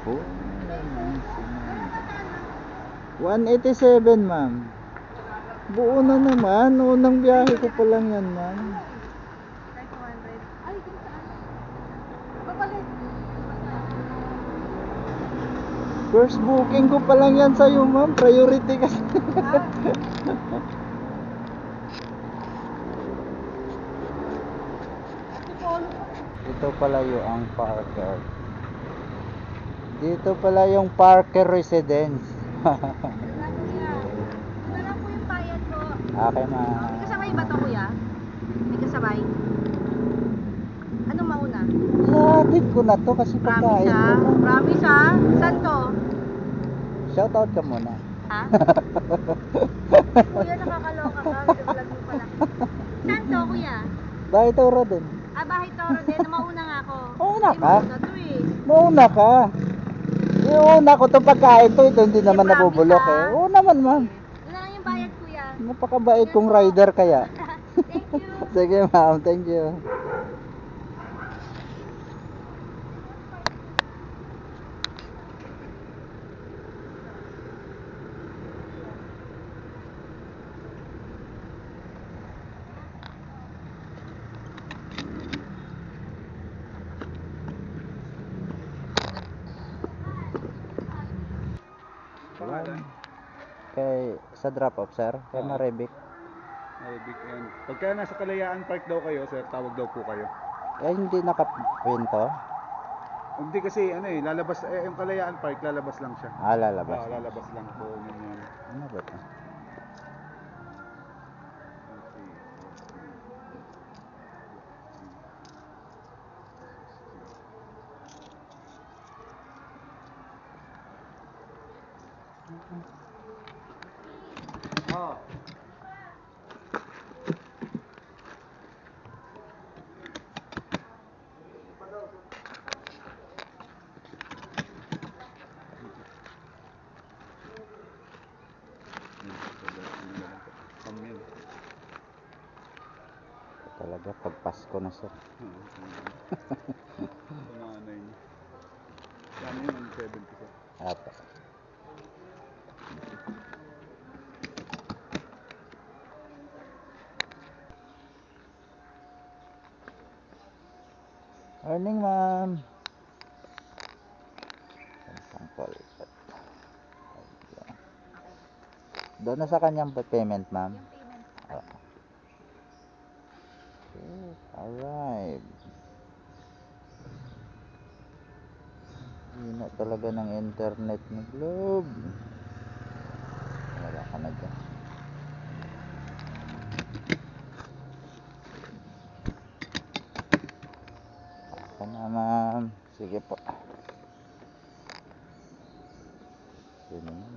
Oh, 187, ma'am. Buo na naman. Unang biyahe ko pa lang yan, ma'am. Like 200. Ay, kung saan? Papalit. First booking ko pa lang yan sa'yo, ma'am. Priority kasi. Ito pala yung Parker. Dito pala yung Parker Residence. Wala, kuya. Ito lang po yung bayad ko. Okay, ma'am. May kasabay ba to, kuya? May kasabay? Anong mauna? Hatid ko na to kasi Promise pagkain ha? ko. Promise ha? Saan to? Shoutout ka muna. Ha? Kuya, nakakaloka ka. Vlog mo pala. Saan to, kuya? Bahay Toro din. Ah, bahay Toro din. Mauna nga ako. Mauna Hindi, ka? mauna to eh. Mauna ka. Yung una ko itong pagkain to, ito hindi naman promise, nabubulok ha? eh. Oo naman, ma'am. Yun na lang yung bayad, kuya. Napakabait kong rider kaya. Thank you. Sige, ma'am. Thank you. Kay sa drop off, sir. Kay Marebic. Big end. Pagka nasa Kalayaan Park daw kayo, sir, tawag daw po kayo. Eh, hindi nakapinto. Hindi kasi ano eh, lalabas yung Kalayaan Park, lalabas lang siya. Lalabas. Lalabas lang po yun. Ano ba ito? Oh. Talaga, pag Pasko na, sir. Panganay niya. Kano yun? 70 sir. Apo. Morning, ma'am. Doon na sa kanyang payment, ma'am. Yung payment. Okay, alright. Hina talaga ng internet ni Globe. Wala ka na dyan. Ako na, ma'am. Sige po. Sige naman.